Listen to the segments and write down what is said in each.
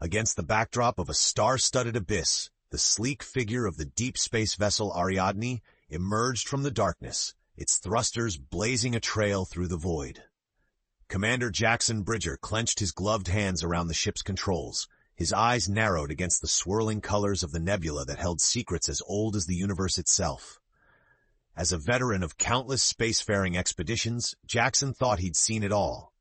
Against the backdrop of a star-studded abyss, the sleek figure of the deep space vessel Ariadne emerged from the darkness, its thrusters blazing a trail through the void. Commander Jaxon Bridger clenched his gloved hands around the ship's controls, his eyes narrowed against the swirling colors of the nebula that held secrets as old as the universe itself. As a veteran of countless spacefaring expeditions, Jaxon thought he'd seen it all.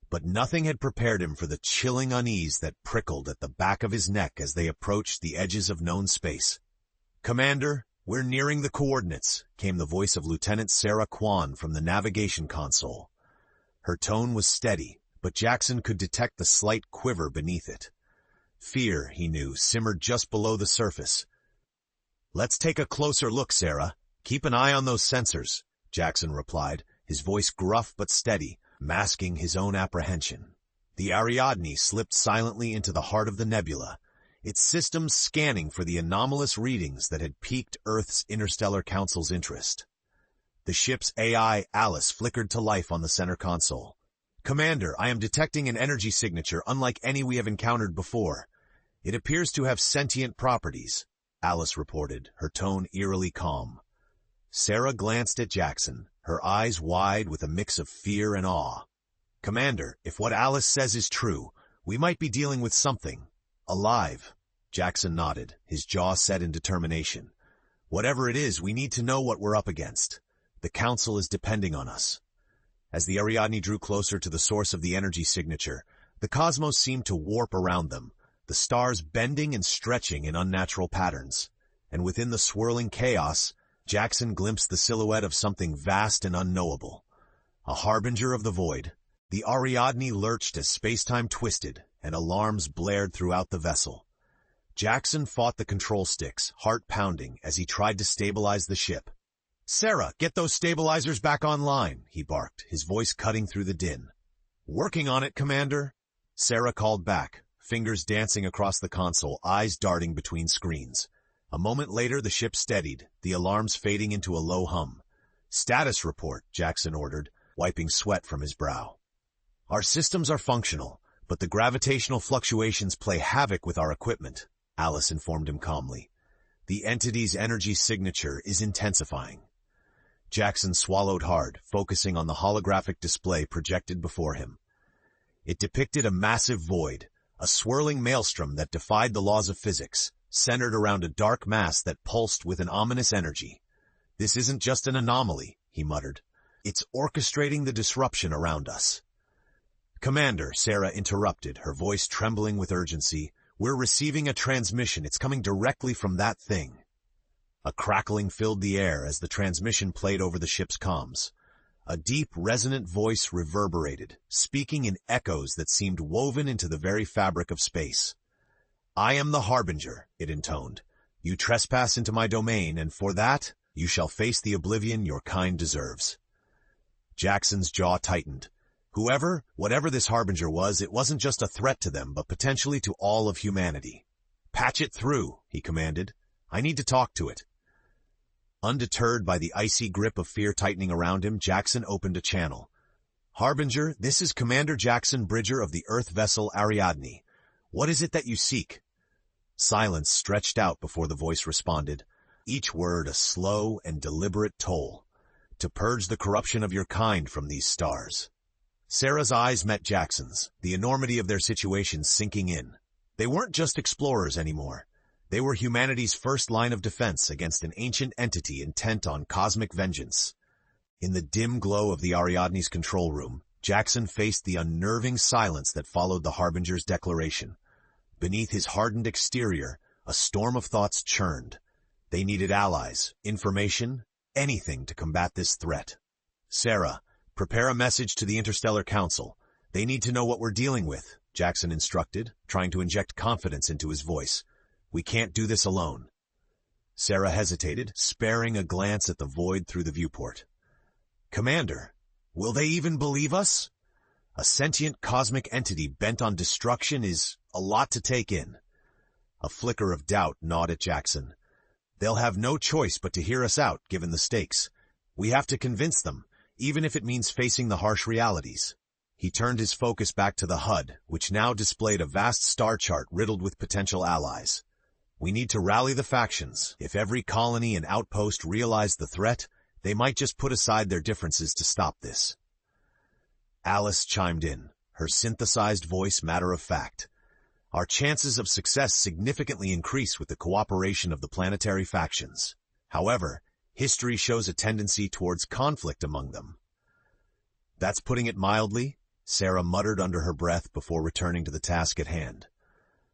But nothing had prepared him for the chilling unease that prickled at the back of his neck as they approached the edges of known space. "Commander, we're nearing the coordinates," came the voice of Lieutenant Sarah Kwan from the navigation console. Her tone was steady, but Jaxon could detect the slight quiver beneath it. Fear, he knew, simmered just below the surface. "Let's take a closer look, Sarah. Keep an eye on those sensors," Jaxon replied, his voice gruff but steady, masking his own apprehension. The Ariadne slipped silently into the heart of the nebula, its systems scanning for the anomalous readings that had piqued Earth's Interstellar Council's interest. The ship's AI, Alice, flickered to life on the center console. "Commander, I am detecting an energy signature unlike any we have encountered before. It appears to have sentient properties," Alice reported, her tone eerily calm. Sarah glanced at Jaxon, her eyes wide with a mix of fear and awe. "Commander, if what Alice says is true, we might be dealing with something alive." Jaxon nodded, his jaw set in determination. "Whatever it is, we need to know what we're up against. The Council is depending on us." As the Ariadne drew closer to the source of the energy signature, the cosmos seemed to warp around them, the stars bending and stretching in unnatural patterns. And within the swirling chaos, Jaxon glimpsed the silhouette of something vast and unknowable. A harbinger of the void, the Ariadne lurched as space-time twisted, and alarms blared throughout the vessel. Jaxon fought the control sticks, heart pounding, as he tried to stabilize the ship. "Sarah, get those stabilizers back online," he barked, his voice cutting through the din. "Working on it, Commander," Sarah called back, fingers dancing across the console, eyes darting between screens. A moment later, the ship steadied, the alarms fading into a low hum. "Status report," Jaxon ordered, wiping sweat from his brow. "Our systems are functional, but the gravitational fluctuations play havoc with our equipment," Alice informed him calmly. "The entity's energy signature is intensifying." Jaxon swallowed hard, focusing on the holographic display projected before him. It depicted a massive void, a swirling maelstrom that defied the laws of physics, centered around a dark mass that pulsed with an ominous energy. "This isn't just an anomaly," he muttered. "It's orchestrating the disruption around us." "Commander," Sarah interrupted, her voice trembling with urgency, "we're receiving a transmission. It's coming directly from that thing." A crackling filled the air as the transmission played over the ship's comms. A deep, resonant voice reverberated, speaking in echoes that seemed woven into the very fabric of space. "I am the Harbinger," it intoned. "You trespass into my domain, and for that, you shall face the oblivion your kind deserves." Jaxon's jaw tightened. Whatever this Harbinger was, it wasn't just a threat to them, but potentially to all of humanity. "Patch it through," he commanded. "I need to talk to it." Undeterred by the icy grip of fear tightening around him, Jaxon opened a channel. "Harbinger, this is Commander Jaxon Bridger of the Earth vessel Ariadne. What is it that you seek?" Silence stretched out before the voice responded, each word a slow and deliberate toll. "To purge the corruption of your kind from these stars." Sarah's eyes met Jaxon's, the enormity of their situation sinking in. They weren't just explorers anymore. They were humanity's first line of defense against an ancient entity intent on cosmic vengeance. In the dim glow of the Ariadne's control room, Jaxon faced the unnerving silence that followed the Harbinger's declaration. Beneath his hardened exterior, a storm of thoughts churned. They needed allies, information, anything to combat this threat. "Sarah, prepare a message to the Interstellar Council. They need to know what we're dealing with," Jaxon instructed, trying to inject confidence into his voice. "We can't do this alone." Sarah hesitated, sparing a glance at the void through the viewport. "Commander, will they even believe us? A sentient cosmic entity bent on destruction is a lot to take in." A flicker of doubt gnawed at Jaxon. "They'll have no choice but to hear us out, given the stakes. We have to convince them, even if it means facing the harsh realities." He turned his focus back to the HUD, which now displayed a vast star chart riddled with potential allies. We need to rally the factions. If every colony and outpost realized the threat, they might just put aside their differences to stop this. Alice chimed in, her synthesized voice matter of fact. Our chances of success significantly increase with the cooperation of the planetary factions. However, history shows a tendency towards conflict among them. That's putting it mildly, Sarah muttered under her breath before returning to the task at hand.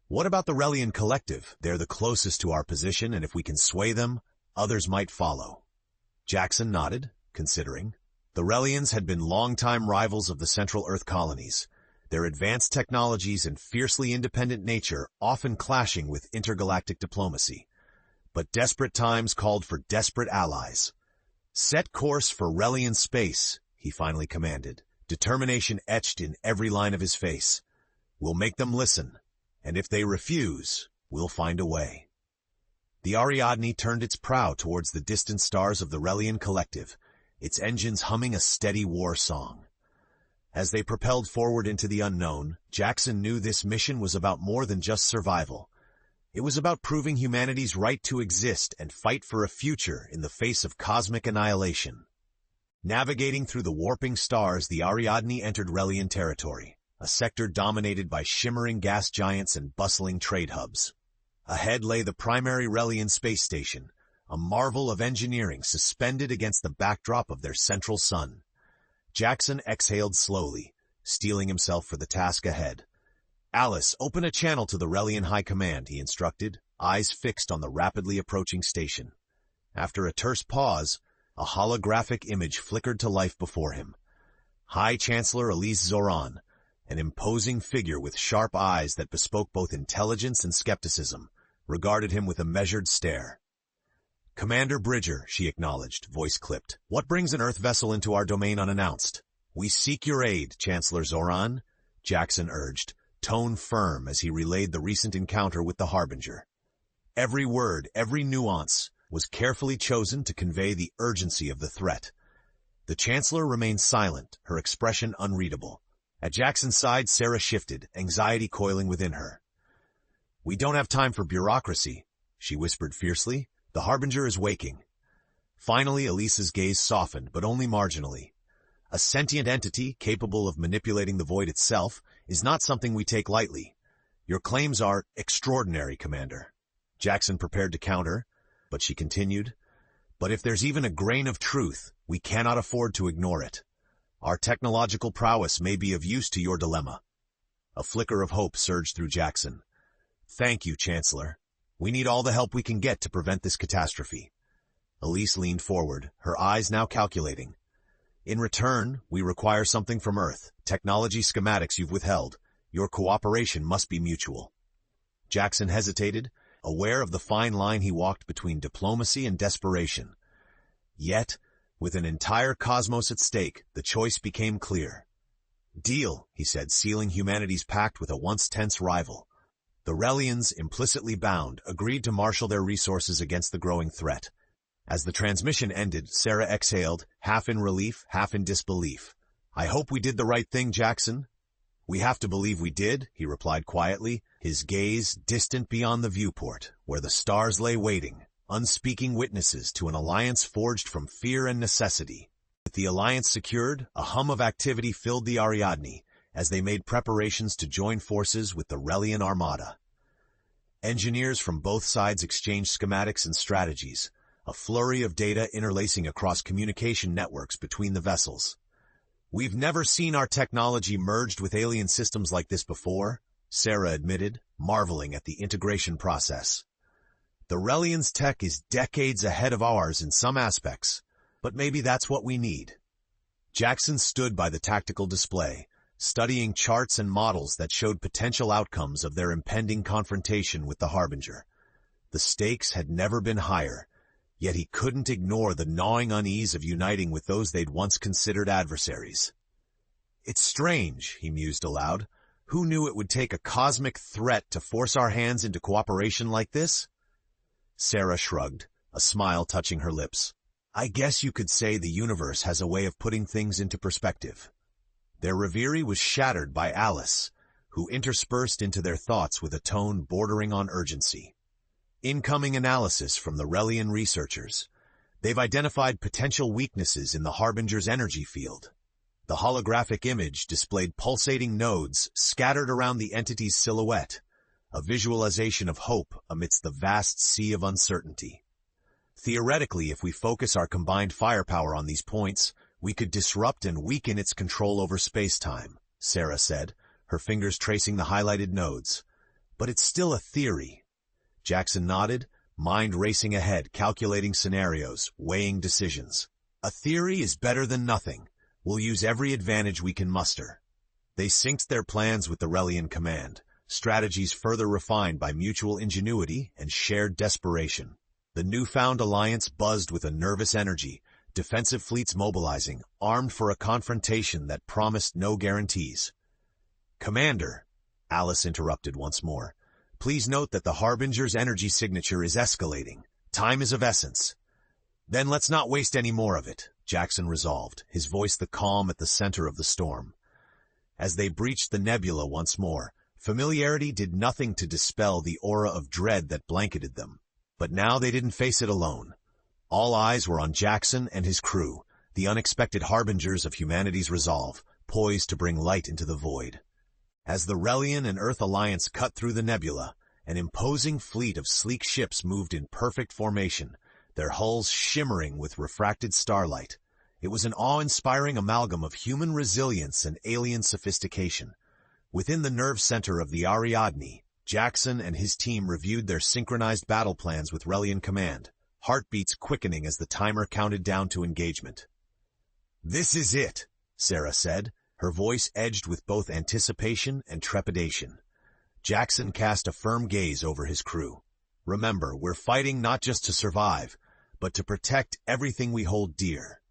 What about the Rellian Collective? They're the closest to our position, and if we can sway them, others might follow. Jaxon nodded, considering. The Rellians had been longtime rivals of the Central Earth colonies, their advanced technologies and fiercely independent nature often clashing with intergalactic diplomacy. But desperate times called for desperate allies. Set course for Rellian space, he finally commanded, determination etched in every line of his face. We'll make them listen, and if they refuse, we'll find a way. The Ariadne turned its prow towards the distant stars of the Rellian Collective, its engines humming a steady war song. As they propelled forward into the unknown, Jaxon knew this mission was about more than just survival. It was about proving humanity's right to exist and fight for a future in the face of cosmic annihilation. Navigating through the warping stars, the Ariadne entered Rellian territory, a sector dominated by shimmering gas giants and bustling trade hubs. Ahead lay the primary Rellian space station, a marvel of engineering suspended against the backdrop of their central sun. Jaxon exhaled slowly, steeling himself for the task ahead. Alice, open a channel to the Rellian High Command, he instructed, eyes fixed on the rapidly approaching station. After a terse pause, a holographic image flickered to life before him. High Chancellor Elise Zoran, an imposing figure with sharp eyes that bespoke both intelligence and skepticism, regarded him with a measured stare. Commander Bridger, she acknowledged, voice clipped. What brings an Earth vessel into our domain unannounced? We seek your aid, Chancellor Zoran, Jaxon urged, tone firm as he relayed the recent encounter with the Harbinger. Every word, every nuance, was carefully chosen to convey the urgency of the threat. The Chancellor remained silent, her expression unreadable. At Jackson's side, Sarah shifted, anxiety coiling within her. We don't have time for bureaucracy, she whispered fiercely. The Harbinger is waking. Finally, Elise's gaze softened, but only marginally. A sentient entity capable of manipulating the void itself is not something we take lightly. Your claims are extraordinary, Commander. Jaxon prepared to counter, but she continued. But if there's even a grain of truth, we cannot afford to ignore it. Our technological prowess may be of use to your dilemma. A flicker of hope surged through Jaxon. Thank you, Chancellor. We need all the help we can get to prevent this catastrophe. Elise leaned forward, her eyes now calculating. In return, we require something from Earth, technology schematics you've withheld. Your cooperation must be mutual. Jaxon hesitated, aware of the fine line he walked between diplomacy and desperation. Yet, with an entire cosmos at stake, the choice became clear. Deal, he said, sealing humanity's pact with a once-tense rival. The Rellians, implicitly bound, agreed to marshal their resources against the growing threat. As the transmission ended, Sarah exhaled, half in relief, half in disbelief. I hope we did the right thing, Jaxon. We have to believe we did, he replied quietly, his gaze distant beyond the viewport, where the stars lay waiting, unspeaking witnesses to an alliance forged from fear and necessity. With the alliance secured, a hum of activity filled the Ariadne, as they made preparations to join forces with the Rellian Armada. Engineers from both sides exchanged schematics and strategies, a flurry of data interlacing across communication networks between the vessels. We've never seen our technology merged with alien systems like this before, Sarah admitted, marveling at the integration process. The Rellians' tech is decades ahead of ours in some aspects, but maybe that's what we need. Jaxon stood by the tactical display, studying charts and models that showed potential outcomes of their impending confrontation with the Harbinger. The stakes had never been higher, yet he couldn't ignore the gnawing unease of uniting with those they'd once considered adversaries. It's strange, he mused aloud. Who knew it would take a cosmic threat to force our hands into cooperation like this? Sarah shrugged, a smile touching her lips. I guess you could say the universe has a way of putting things into perspective. Their reverie was shattered by Alice, who interspersed into their thoughts with a tone bordering on urgency. Incoming analysis from the Rellian researchers. They've identified potential weaknesses in the Harbinger's energy field. The holographic image displayed pulsating nodes scattered around the entity's silhouette, a visualization of hope amidst the vast sea of uncertainty. Theoretically, if we focus our combined firepower on these points, we could disrupt and weaken its control over space-time, Sarah said, her fingers tracing the highlighted nodes. But it's still a theory. Jaxon nodded, mind racing ahead, calculating scenarios, weighing decisions. A theory is better than nothing. We'll use every advantage we can muster. They synced their plans with the Rellian command, strategies further refined by mutual ingenuity and shared desperation. The newfound alliance buzzed with a nervous energy, defensive fleets mobilizing, armed for a confrontation that promised no guarantees. "Commander," Alice interrupted once more, "please note that the Harbinger's energy signature is escalating. Time is of essence." "Then let's not waste any more of it," Jaxon resolved, his voice the calm at the center of the storm. As they breached the nebula once more, familiarity did nothing to dispel the aura of dread that blanketed them. But now they didn't face it alone. All eyes were on Jaxon and his crew, the unexpected harbingers of humanity's resolve, poised to bring light into the void. As the Rellian and Earth alliance cut through the nebula, an imposing fleet of sleek ships moved in perfect formation, their hulls shimmering with refracted starlight. It was an awe-inspiring amalgam of human resilience and alien sophistication. Within the nerve center of the Ariadne, Jaxon and his team reviewed their synchronized battle plans with Rellian command, heartbeats quickening as the timer counted down to engagement. "This is it," Sarah said, her voice edged with both anticipation and trepidation. Jaxon cast a firm gaze over his crew. "Remember, we're fighting not just to survive, but to protect everything we hold dear."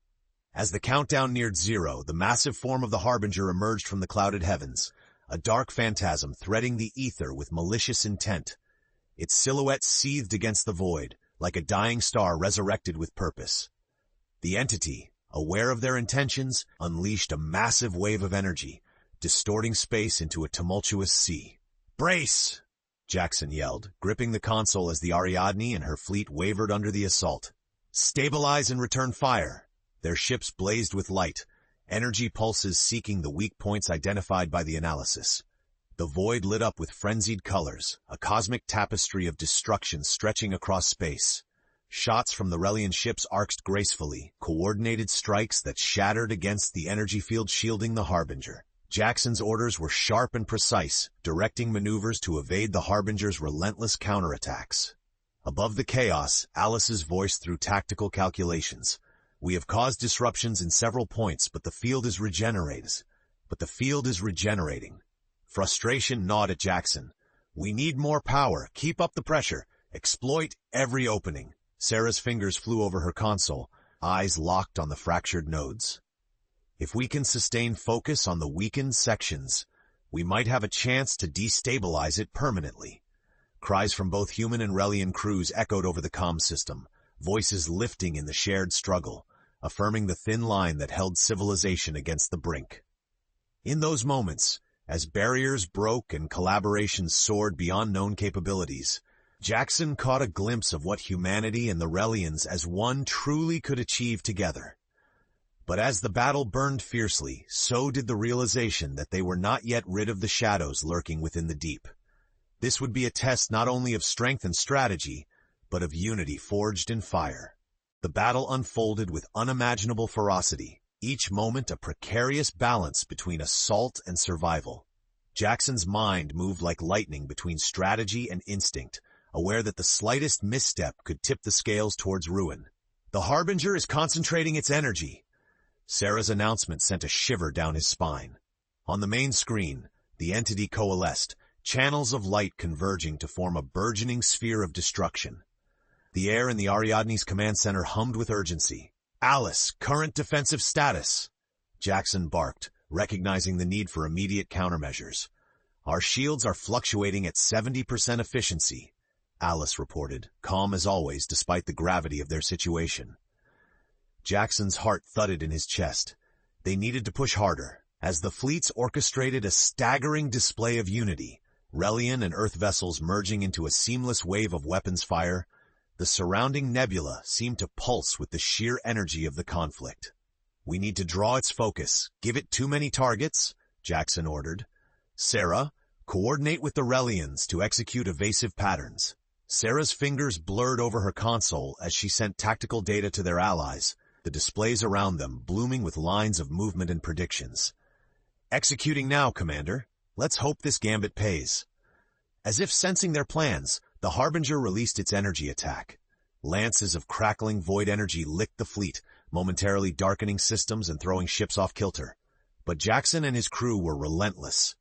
As the countdown neared zero, the massive form of the Harbinger emerged from the clouded heavens, a dark phantasm threading the ether with malicious intent. Its silhouette seethed against the void, like a dying star resurrected with purpose. The entity, aware of their intentions, unleashed a massive wave of energy, distorting space into a tumultuous sea. "Brace!" Jaxon yelled, gripping the console as the Ariadne and her fleet wavered under the assault. "Stabilize and return fire." Their ships blazed with light, energy pulses seeking the weak points identified by the analysis. The void lit up with frenzied colors, a cosmic tapestry of destruction stretching across space. Shots from the Rellian ships arced gracefully, coordinated strikes that shattered against the energy field shielding the Harbinger. Jaxon's orders were sharp and precise, directing maneuvers to evade the Harbinger's relentless counterattacks. Above the chaos, Alice's voice threw tactical calculations. "We have caused disruptions in several points, but the field is regenerating. Frustration gnawed at Jaxon. "We need more power. Keep up the pressure. Exploit every opening." Sarah's fingers flew over her console, eyes locked on the fractured nodes. "If we can sustain focus on the weakened sections, we might have a chance to destabilize it permanently." Cries from both human and Rellian crews echoed over the comm system, voices lifting in the shared struggle, affirming the thin line that held civilization against the brink. In those moments, as barriers broke and collaboration soared beyond known capabilities, Jaxon caught a glimpse of what humanity and the Rellians as one truly could achieve together. But as the battle burned fiercely, so did the realization that they were not yet rid of the shadows lurking within the deep. This would be a test not only of strength and strategy, but of unity forged in fire. The battle unfolded with unimaginable ferocity, each moment a precarious balance between assault and survival. Jaxon's mind moved like lightning between strategy and instinct, aware that the slightest misstep could tip the scales towards ruin. "The Harbinger is concentrating its energy." Sarah's announcement sent a shiver down his spine. On the main screen, the entity coalesced, channels of light converging to form a burgeoning sphere of destruction. The air in the Ariadne's command center hummed with urgency. "Alice, current defensive status." Jaxon barked, recognizing the need for immediate countermeasures. "Our shields are fluctuating at 70% efficiency," Alice reported, calm as always despite the gravity of their situation. Jaxon's heart thudded in his chest. They needed to push harder. As the fleets orchestrated a staggering display of unity, Rellian and Earth vessels merging into a seamless wave of weapons fire, the surrounding nebula seemed to pulse with the sheer energy of the conflict. "We need to draw its focus. Give it too many targets," Jaxon ordered. "Sarah, coordinate with the Rellians to execute evasive patterns." Sarah's fingers blurred over her console as she sent tactical data to their allies, the displays around them blooming with lines of movement and predictions. "Executing now, Commander. Let's hope this gambit pays." As if sensing their plans, the Harbinger released its energy attack. Lances of crackling void energy licked the fleet, momentarily darkening systems and throwing ships off kilter. But Jaxon and his crew were relentless.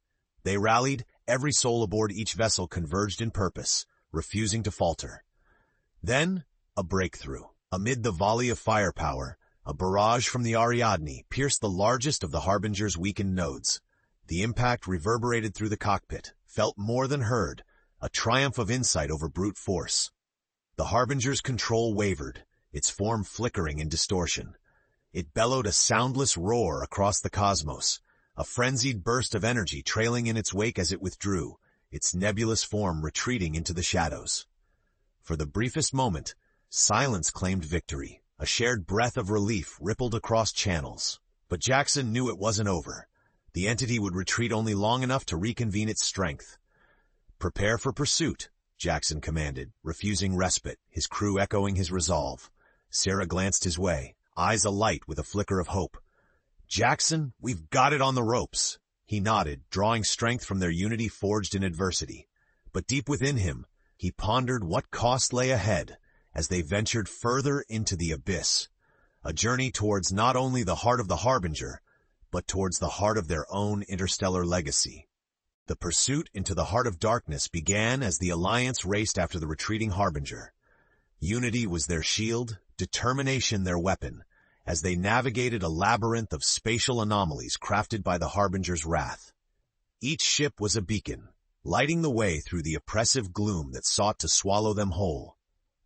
They rallied, every soul aboard each vessel converged in purpose, refusing to falter. Then, a breakthrough. Amid the volley of firepower, a barrage from the Ariadne pierced the largest of the Harbinger's weakened nodes. The impact reverberated through the cockpit, felt more than heard, a triumph of insight over brute force. The Harbinger's control wavered, its form flickering in distortion. It bellowed a soundless roar across the cosmos, a frenzied burst of energy trailing in its wake as it withdrew, its nebulous form retreating into the shadows. For the briefest moment, silence claimed victory. A shared breath of relief rippled across channels. But Jaxon knew it wasn't over. The entity would retreat only long enough to reconvene its strength. "Prepare for pursuit," Jaxon commanded, refusing respite, his crew echoing his resolve. Sarah glanced his way, eyes alight with a flicker of hope. "Jaxon, we've got it on the ropes." He nodded, drawing strength from their unity forged in adversity. But deep within him, he pondered what cost lay ahead as they ventured further into the abyss, a journey towards not only the heart of the Harbinger, but towards the heart of their own interstellar legacy. The pursuit into the heart of darkness began as the Alliance raced after the retreating Harbinger. Unity was their shield, determination their weapon, as they navigated a labyrinth of spatial anomalies crafted by the Harbinger's wrath. Each ship was a beacon, lighting the way through the oppressive gloom that sought to swallow them whole.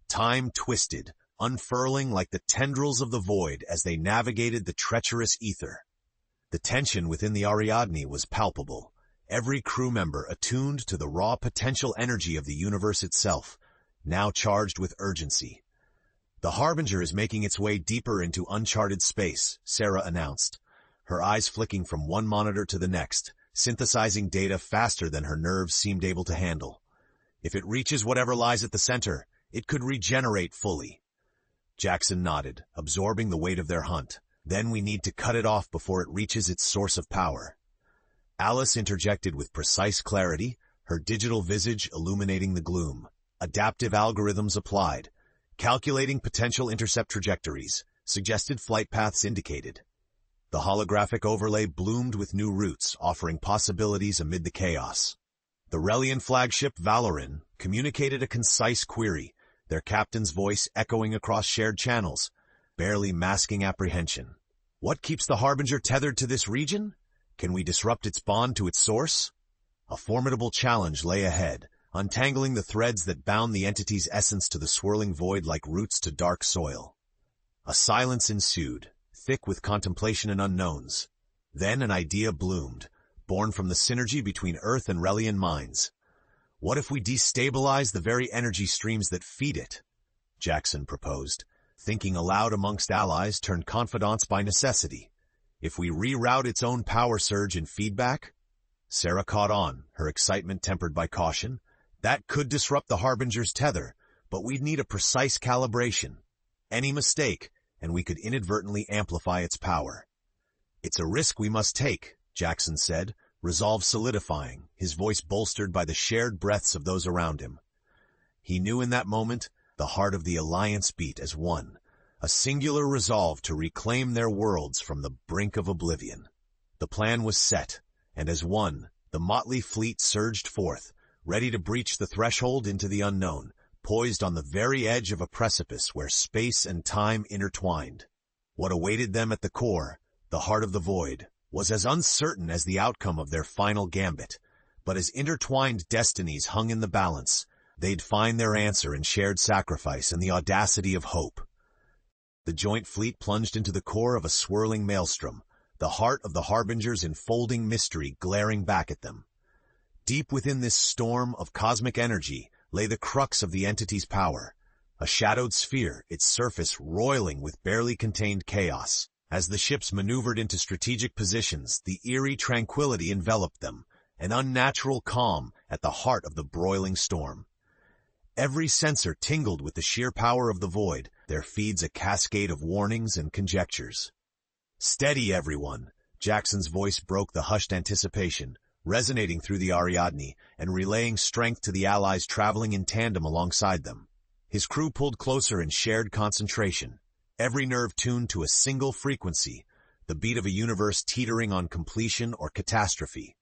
Time twisted, unfurling like the tendrils of the void as they navigated the treacherous ether. The tension within the Ariadne was palpable, every crew member attuned to the raw potential energy of the universe itself, now charged with urgency. "The Harbinger is making its way deeper into uncharted space," Sarah announced, her eyes flicking from one monitor to the next, synthesizing data faster than her nerves seemed able to handle. "If it reaches whatever lies at the center, it could regenerate fully." Jaxon nodded, absorbing the weight of their hunt. "Then we need to cut it off before it reaches its source of power." Alice interjected with precise clarity, her digital visage illuminating the gloom. Adaptive algorithms applied, calculating potential intercept trajectories, suggested flight paths indicated. The holographic overlay bloomed with new routes, offering possibilities amid the chaos. The Rellian flagship Valorin communicated a concise query, their captain's voice echoing across shared channels, barely masking apprehension. "What keeps the Harbinger tethered to this region? Can we disrupt its bond to its source?" A formidable challenge lay ahead, untangling the threads that bound the entity's essence to the swirling void like roots to dark soil. A silence ensued, thick with contemplation and unknowns. Then an idea bloomed, born from the synergy between Earth and Rellian minds. "What if we destabilize the very energy streams that feed it?" Jaxon proposed. Thinking aloud amongst allies turned confidants by necessity. "If we reroute its own power surge and feedback?" Sarah caught on, her excitement tempered by caution. "That could disrupt the Harbinger's tether, but we'd need a precise calibration. Any mistake, and we could inadvertently amplify its power." "It's a risk we must take," Jaxon said, resolve solidifying, his voice bolstered by the shared breaths of those around him. He knew in that moment the heart of the Alliance beat as one, a singular resolve to reclaim their worlds from the brink of oblivion. The plan was set, and as one, the motley fleet surged forth, ready to breach the threshold into the unknown, poised on the very edge of a precipice where space and time intertwined. What awaited them at the core, the heart of the void, was as uncertain as the outcome of their final gambit, but as intertwined destinies hung in the balance, they'd find their answer in shared sacrifice and the audacity of hope. The joint fleet plunged into the core of a swirling maelstrom, the heart of the Harbinger's enfolding mystery glaring back at them. Deep within this storm of cosmic energy lay the crux of the entity's power, a shadowed sphere, its surface roiling with barely contained chaos. As the ships maneuvered into strategic positions, the eerie tranquility enveloped them, an unnatural calm at the heart of the broiling storm. Every sensor tingled with the sheer power of the void, their feeds a cascade of warnings and conjectures. "Steady, everyone," Jaxon's voice broke the hushed anticipation, resonating through the Ariadne and relaying strength to the allies traveling in tandem alongside them. His crew pulled closer in shared concentration, every nerve tuned to a single frequency, the beat of a universe teetering on completion or catastrophe.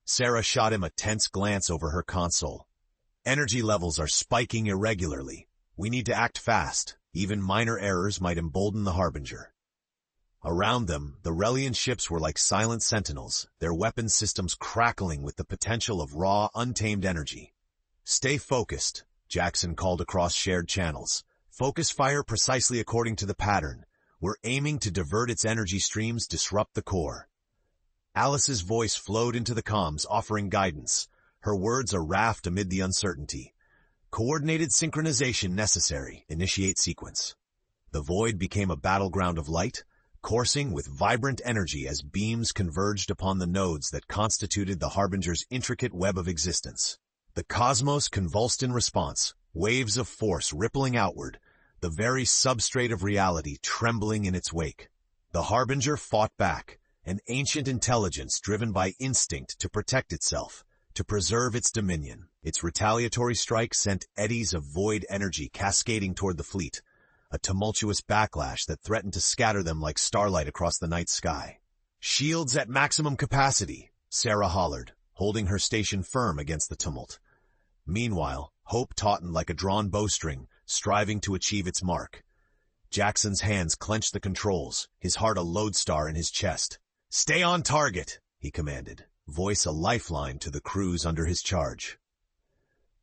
Sarah shot him a tense glance over her console. "Energy levels are spiking irregularly. We need to act fast. Even minor errors might embolden the Harbinger." Around them, the Rellian ships were like silent sentinels, their weapons systems crackling with the potential of raw, untamed energy. "Stay focused," Jaxon called across shared channels. "Focus fire precisely according to the pattern. We're aiming to divert its energy streams, disrupt the core." Alice's voice flowed into the comms, offering guidance, her words a raft amid the uncertainty. "Coordinated synchronization necessary. Initiate sequence." The void became a battleground of light, coursing with vibrant energy as beams converged upon the nodes that constituted the Harbinger's intricate web of existence. The cosmos convulsed in response, waves of force rippling outward, the very substrate of reality trembling in its wake. The Harbinger fought back, an ancient intelligence driven by instinct to protect itself, to preserve its dominion. Its retaliatory strike sent eddies of void energy cascading toward the fleet, a tumultuous backlash that threatened to scatter them like starlight across the night sky. "Shields at maximum capacity," Sarah hollered, holding her station firm against the tumult. Meanwhile, hope tautened like a drawn bowstring, striving to achieve its mark. Jaxon's hands clenched the controls, his heart a lodestar in his chest. "Stay on target," he commanded, voice a lifeline to the crews under his charge.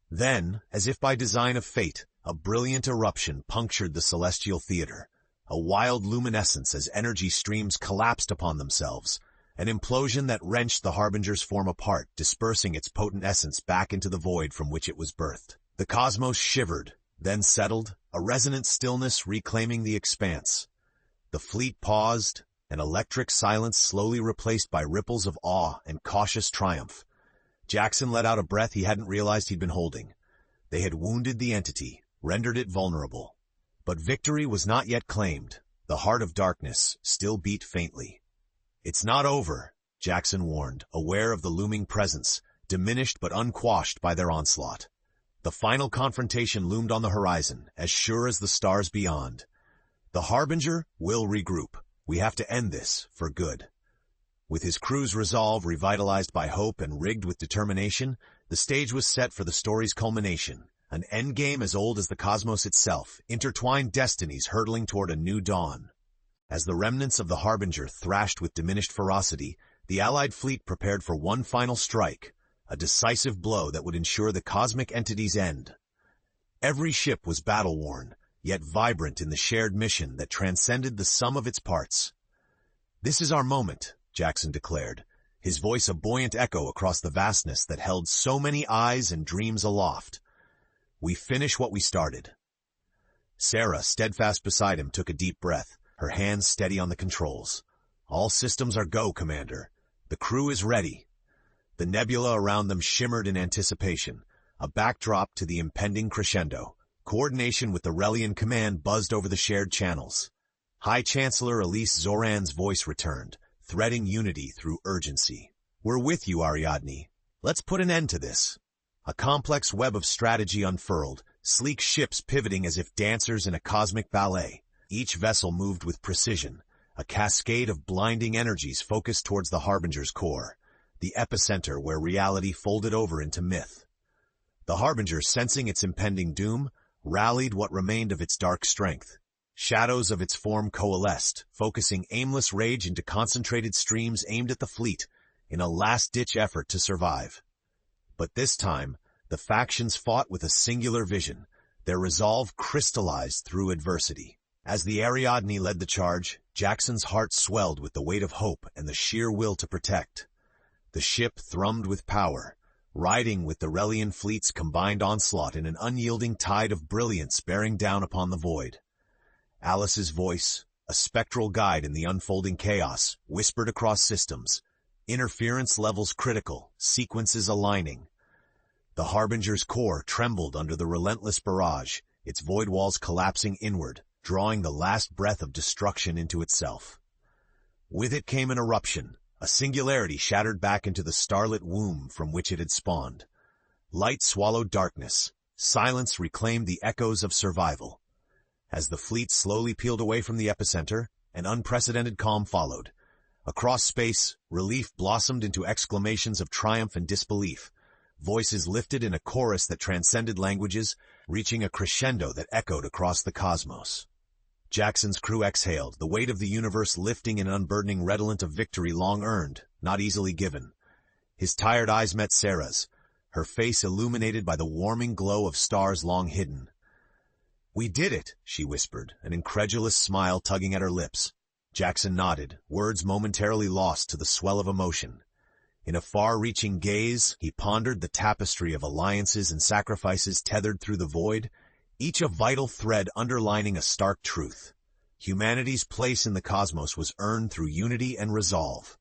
Then, as if by design of fate, a brilliant eruption punctured the celestial theater, a wild luminescence as energy streams collapsed upon themselves, an implosion that wrenched the Harbinger's form apart, dispersing its potent essence back into the void from which it was birthed. The cosmos shivered, then settled, a resonant stillness reclaiming the expanse. The fleet paused, an electric silence slowly replaced by ripples of awe and cautious triumph. Jaxon let out a breath he hadn't realized he'd been holding. They had wounded the entity, rendered it vulnerable. But victory was not yet claimed. The heart of darkness still beat faintly. "It's not over," Jaxon warned, aware of the looming presence, diminished but unquashed by their onslaught. The final confrontation loomed on the horizon, as sure as the stars beyond. "The Harbinger will regroup. We have to end this, for good." With his crew's resolve revitalized by hope and rigged with determination, the stage was set for the story's culmination, an endgame as old as the cosmos itself, intertwined destinies hurtling toward a new dawn. As the remnants of the Harbinger thrashed with diminished ferocity, the Allied fleet prepared for one final strike, a decisive blow that would ensure the cosmic entity's end. Every ship was battle-worn, yet vibrant in the shared mission that transcended the sum of its parts. "This is our moment," Jaxon declared, his voice a buoyant echo across the vastness that held so many eyes and dreams aloft. "We finish what we started." Sarah, steadfast beside him, took a deep breath, her hands steady on the controls. "All systems are go, Commander. The crew is ready." The nebula around them shimmered in anticipation, a backdrop to the impending crescendo. Coordination with the Rellian command buzzed over the shared channels. High Chancellor Elise Zoran's voice returned, threading unity through urgency. "We're with you, Ariadne. Let's put an end to this." A complex web of strategy unfurled, sleek ships pivoting as if dancers in a cosmic ballet. Each vessel moved with precision, a cascade of blinding energies focused towards the Harbinger's core, the epicenter where reality folded over into myth. The Harbinger, sensing its impending doom, rallied what remained of its dark strength. Shadows of its form coalesced, focusing aimless rage into concentrated streams aimed at the fleet in a last-ditch effort to survive. But this time, the factions fought with a singular vision, their resolve crystallized through adversity. As the Ariadne led the charge, Jaxon's heart swelled with the weight of hope and the sheer will to protect. The ship thrummed with power, riding with the Rellian fleet's combined onslaught in an unyielding tide of brilliance bearing down upon the void. Alice's voice, a spectral guide in the unfolding chaos, whispered across systems. Interference levels critical, sequences aligning. The Harbinger's core trembled under the relentless barrage, its void walls collapsing inward, drawing the last breath of destruction into itself. With it came an eruption, a singularity shattered back into the starlit womb from which it had spawned. Light swallowed darkness. Silence reclaimed the echoes of survival. As the fleet slowly peeled away from the epicenter, an unprecedented calm followed. Across space, relief blossomed into exclamations of triumph and disbelief. Voices lifted in a chorus that transcended languages, reaching a crescendo that echoed across the cosmos. Jaxon's crew exhaled, the weight of the universe lifting an unburdening redolent of victory long earned, not easily given. His tired eyes met Sarah's, her face illuminated by the warming glow of stars long hidden. "We did it," she whispered, an incredulous smile tugging at her lips. Jaxon nodded, words momentarily lost to the swell of emotion. In a far-reaching gaze, he pondered the tapestry of alliances and sacrifices tethered through the void, each a vital thread underlining a stark truth. Humanity's place in the cosmos was earned through unity and resolve.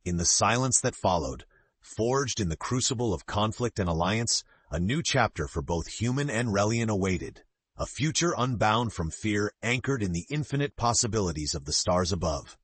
In the silence that followed, forged in the crucible of conflict and alliance, a new chapter for both human and Rellian awaited, a future unbound from fear anchored in the infinite possibilities of the stars above.